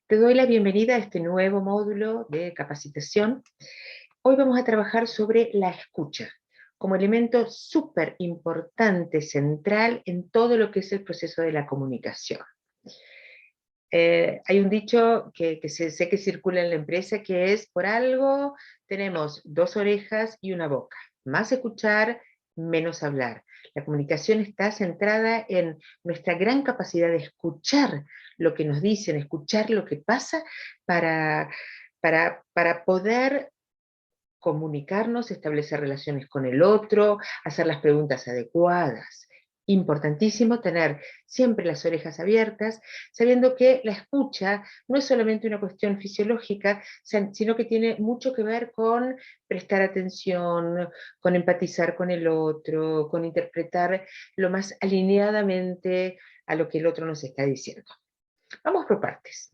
Te doy la bienvenida a este nuevo módulo de capacitación. Hoy vamos a trabajar sobre la escucha, como elemento súper importante, central en todo lo que es el proceso de la comunicación. Hay un dicho que sé que circula en la empresa que es: por algo tenemos dos orejas y una boca, más escuchar, menos hablar. La comunicación está centrada en nuestra gran capacidad de escuchar lo que nos dicen, escuchar lo que pasa para, para poder comunicarnos, establecer relaciones con el otro, hacer las preguntas adecuadas. Importantísimo tener siempre las orejas abiertas, sabiendo que la escucha no es solamente una cuestión fisiológica, sino que tiene mucho que ver con prestar atención, con empatizar con el otro, con interpretar lo más alineadamente a lo que el otro nos está diciendo. Vamos por partes.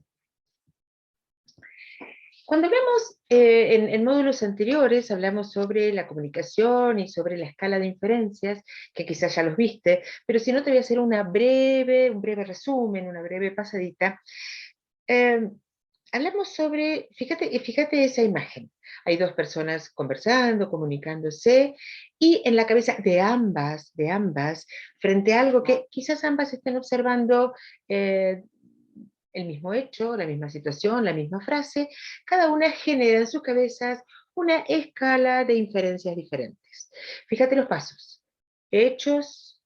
Cuando hablamos en módulos anteriores, hablamos sobre la comunicación y sobre la escala de inferencias, que quizás ya los viste, pero si no te voy a hacer un breve resumen, una breve pasadita. Eh, Hablamos sobre, fíjate esa imagen. Hay dos personas conversando, comunicándose, y en la cabeza de ambas, frente a algo que quizás ambas estén observando, eh, el mismo hecho, la misma situación, la misma frase, cada una genera en sus cabezas una escala de inferencias diferentes. Fíjate los pasos. Hechos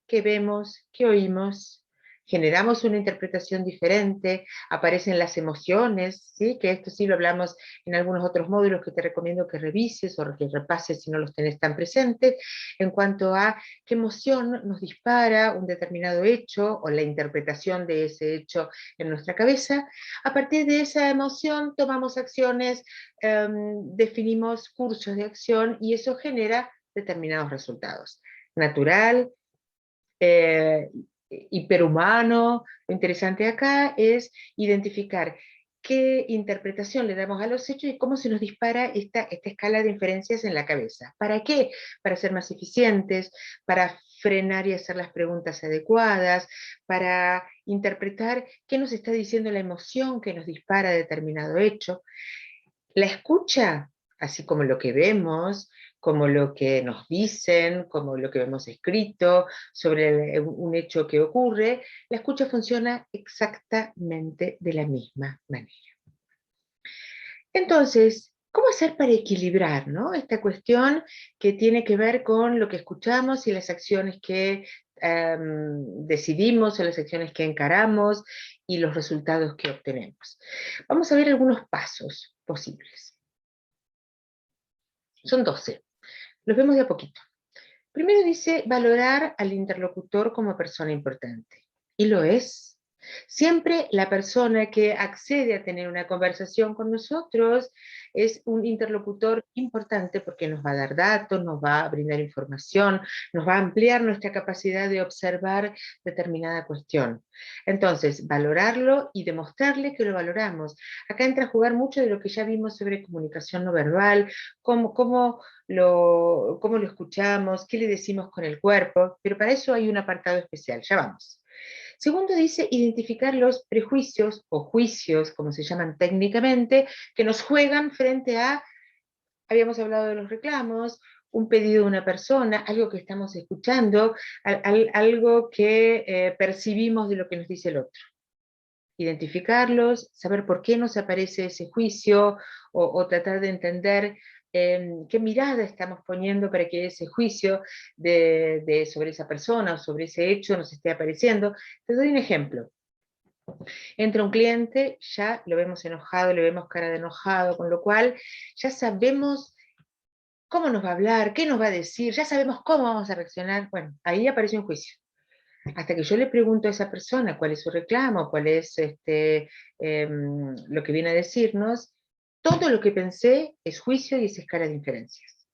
que vemos, que oímos, generamos una interpretación diferente, aparecen las emociones, ¿sí? Que esto sí lo hablamos en algunos otros módulos que te recomiendo que revises o que repases si no los tenés tan presentes, en cuanto a qué emoción nos dispara un determinado hecho o la interpretación de ese hecho en nuestra cabeza. A partir de esa emoción tomamos acciones, definimos cursos de acción y eso genera determinados resultados. Natural, eh, hiperhumano. Lo interesante acá es identificar qué interpretación le damos a los hechos y cómo se nos dispara esta escala de inferencias en la cabeza. ¿Para qué? Para ser más eficientes, para frenar y hacer las preguntas adecuadas, para interpretar qué nos está diciendo la emoción que nos dispara determinado hecho. La escucha, así como lo que vemos, como lo que nos dicen, como lo que vemos escrito sobre un hecho que ocurre, la escucha funciona exactamente de la misma manera. Entonces, ¿cómo hacer para equilibrar, ¿no? Esta cuestión que tiene que ver con lo que escuchamos y las acciones que decidimos o las acciones que encaramos y los resultados que obtenemos? Vamos a ver algunos pasos posibles. Son 12. Los vemos de a poquito. Primero dice valorar al interlocutor como persona importante. Y lo es. Siempre la persona que accede a tener una conversación con nosotros es un interlocutor importante porque nos va a dar datos, nos va a brindar información, nos va a ampliar nuestra capacidad de observar determinada cuestión. Entonces, valorarlo y demostrarle que lo valoramos. Acá entra a jugar mucho de lo que ya vimos sobre comunicación no verbal, cómo lo escuchamos, qué le decimos con el cuerpo, pero para eso hay un apartado especial, ya vamos. Segundo dice identificar los prejuicios o juicios, como se llaman técnicamente, que nos juegan frente a, habíamos hablado de los reclamos, un pedido de una persona, algo que estamos escuchando, algo que percibimos de lo que nos dice el otro. Identificarlos, saber por qué nos aparece ese juicio o tratar de entender qué mirada estamos poniendo para que ese juicio sobre esa persona o sobre ese hecho nos esté apareciendo. Te doy un ejemplo. Entra un cliente, ya lo vemos enojado, le vemos cara de enojado, con lo cual ya sabemos cómo nos va a hablar, qué nos va a decir, ya sabemos cómo vamos a reaccionar. Bueno, ahí aparece un juicio. Hasta que yo le pregunto a esa persona cuál es su reclamo, cuál es lo que viene a decirnos, todo lo que pensé es juicio y es escala de inferencias.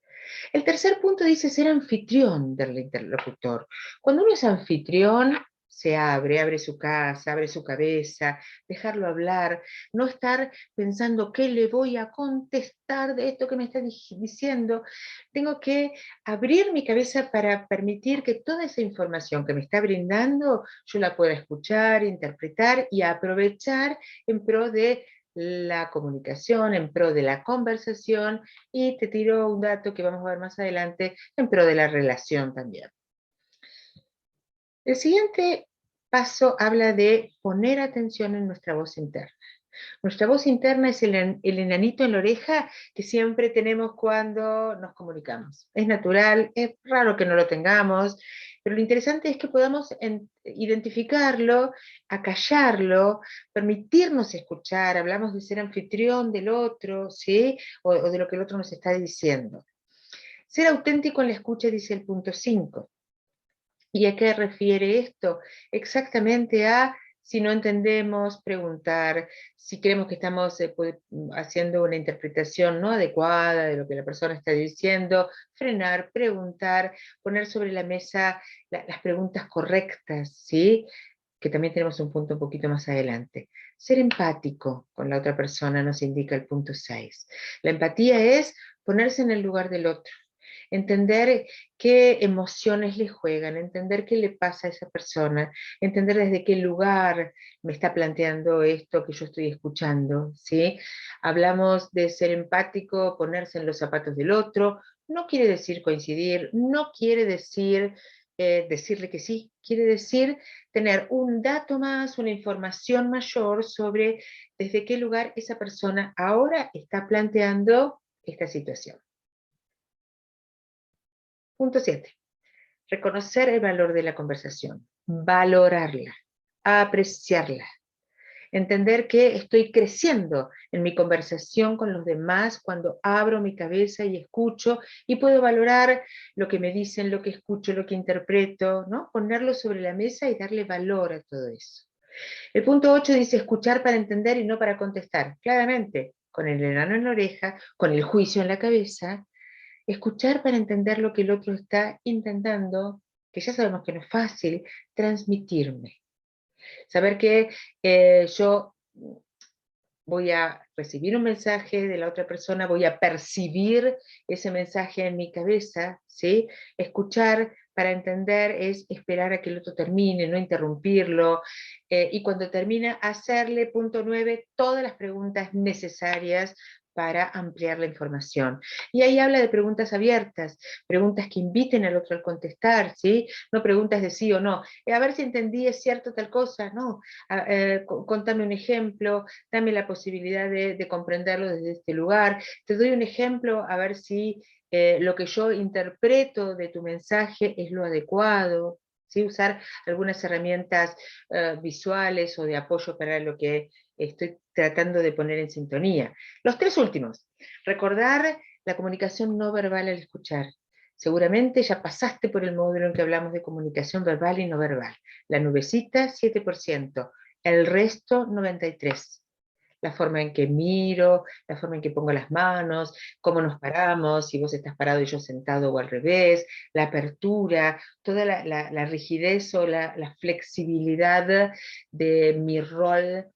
El tercer punto dice ser anfitrión del interlocutor. Cuando uno es anfitrión, se abre su casa, abre su cabeza, dejarlo hablar, no estar pensando qué le voy a contestar de esto que me está diciendo. Tengo que abrir mi cabeza para permitir que toda esa información que me está brindando yo la pueda escuchar, interpretar y aprovechar en pro de la comunicación, en pro de la conversación, y te tiro un dato que vamos a ver más adelante, en pro de la relación también. El siguiente paso habla de poner atención en nuestra voz interna. Nuestra voz interna es el enanito en la oreja que siempre tenemos cuando nos comunicamos. Es natural, es raro que no lo tengamos, pero lo interesante es que podamos identificarlo, acallarlo, permitirnos escuchar. Hablamos de ser anfitrión del otro, ¿sí? O de lo que el otro nos está diciendo. Ser auténtico en la escucha, dice el punto 5. ¿Y a qué refiere esto? Exactamente a, si no entendemos, preguntar, si creemos que estamos haciendo una interpretación no adecuada de lo que la persona está diciendo, frenar, preguntar, poner sobre la mesa las preguntas correctas, ¿sí? Que también tenemos un punto un poquito más adelante. Ser empático con la otra persona nos indica el punto 6. La empatía es ponerse en el lugar del otro, entender qué emociones le juegan, entender qué le pasa a esa persona, entender desde qué lugar me está planteando esto que yo estoy escuchando, ¿sí? Hablamos de ser empático, ponerse en los zapatos del otro, no quiere decir coincidir, no quiere decir decirle que sí, quiere decir tener un dato más, una información mayor sobre desde qué lugar esa persona ahora está planteando esta situación. Punto 7. Reconocer el valor de la conversación, valorarla, apreciarla, entender que estoy creciendo en mi conversación con los demás cuando abro mi cabeza y escucho y puedo valorar lo que me dicen, lo que escucho, lo que interpreto, ¿no? Ponerlo sobre la mesa y darle valor a todo eso. El punto 8 dice escuchar para entender y no para contestar. Claramente, con el enano en la oreja, con el juicio en la cabeza, escuchar para entender lo que el otro está intentando, que ya sabemos que no es fácil, transmitirme. Saber que yo voy a recibir un mensaje de la otra persona, voy a percibir ese mensaje en mi cabeza, ¿sí? Escuchar para entender es esperar a que el otro termine, no interrumpirlo, y cuando termina, hacerle, punto 9, todas las preguntas necesarias para ampliar la información. Y ahí habla de preguntas abiertas, preguntas que inviten al otro a contestar, ¿sí? No preguntas de sí o no. A ver si entendí, ¿es cierto tal cosa? No. Contame un ejemplo, dame la posibilidad de comprenderlo desde este lugar. Te doy un ejemplo a ver si lo que yo interpreto de tu mensaje es lo adecuado. ¿Sí? Usar algunas herramientas visuales o de apoyo para lo que estoy tratando de poner en sintonía. Los 3 últimos. Recordar la comunicación no verbal al escuchar. Seguramente ya pasaste por el módulo en que hablamos de comunicación verbal y no verbal. La nubecita, 7%. El resto, 93%. La forma en que miro, la forma en que pongo las manos, cómo nos paramos, si vos estás parado y yo sentado o al revés, la apertura, toda la rigidez o la flexibilidad de mi rol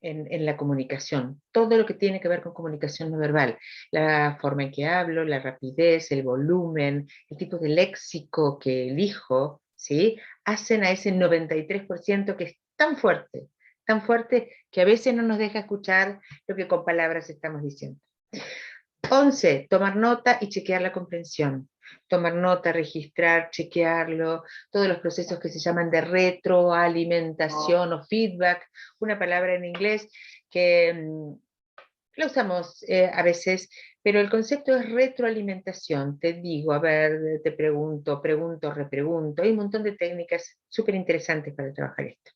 en la comunicación. Todo lo que tiene que ver con comunicación no verbal. La forma en que hablo, la rapidez, el volumen, el tipo de léxico que elijo, ¿sí? Hacen a ese 93% que es tan fuerte que a veces no nos deja escuchar lo que con palabras estamos diciendo. 11, tomar nota y chequear la comprensión. Tomar nota, registrar, chequearlo, todos los procesos que se llaman de retroalimentación o feedback, una palabra en inglés que la usamos a veces, pero el concepto es retroalimentación. Te digo, a ver, te pregunto, repregunto. Hay un montón de técnicas súper interesantes para trabajar esto.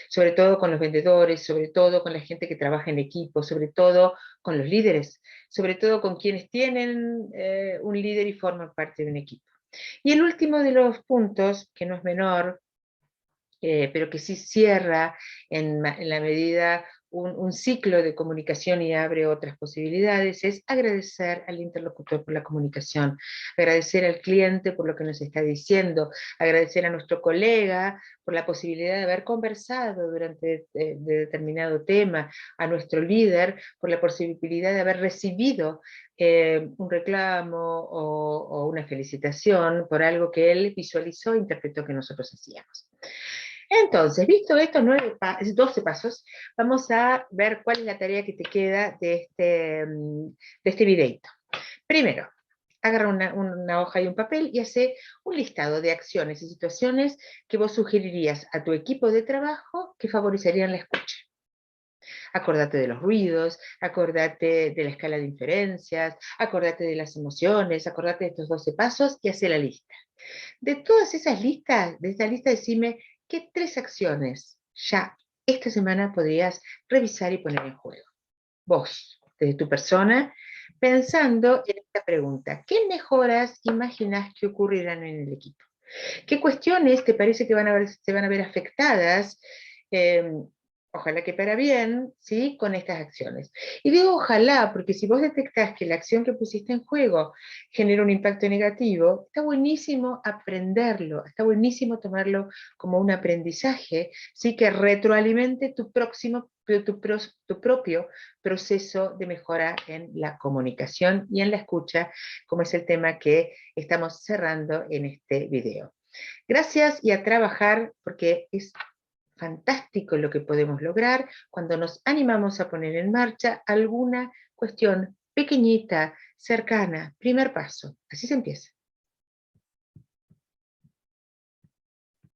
Sobre todo con los vendedores, sobre todo con la gente que trabaja en equipo, sobre todo con los líderes, sobre todo con quienes tienen un líder y forman parte de un equipo. Y el último de los puntos, que no es menor, pero que sí cierra en la medida un ciclo de comunicación y abre otras posibilidades, es agradecer al interlocutor por la comunicación, agradecer al cliente por lo que nos está diciendo, agradecer a nuestro colega por la posibilidad de haber conversado durante de determinado tema, a nuestro líder por la posibilidad de haber recibido un reclamo o una felicitación por algo que él visualizó e interpretó que nosotros hacíamos. Entonces, visto estos 12 pasos, vamos a ver cuál es la tarea que te queda de este videito. Primero, agarra una hoja y un papel y hace un listado de acciones y situaciones que vos sugerirías a tu equipo de trabajo que favorecerían la escucha. Acordate de los ruidos, acordate de la escala de inferencias, acordate de las emociones, acordate de estos 12 pasos y hace la lista. De todas esas listas, de esta lista decime qué 3 acciones ya esta semana podrías revisar y poner en juego. Vos, desde tu persona, pensando en esta pregunta, ¿qué mejoras imaginás que ocurrirán en el equipo? ¿Qué cuestiones te parece que se van a ver afectadas, eh, ojalá que para bien, ¿sí? Con estas acciones? Y digo ojalá, porque si vos detectás que la acción que pusiste en juego genera un impacto negativo, está buenísimo aprenderlo, está buenísimo tomarlo como un aprendizaje, ¿sí? Que retroalimente tu propio proceso de mejora en la comunicación y en la escucha, como es el tema que estamos cerrando en este video. Gracias y a trabajar, porque es fantástico lo que podemos lograr cuando nos animamos a poner en marcha alguna cuestión pequeñita, cercana, primer paso. Así se empieza.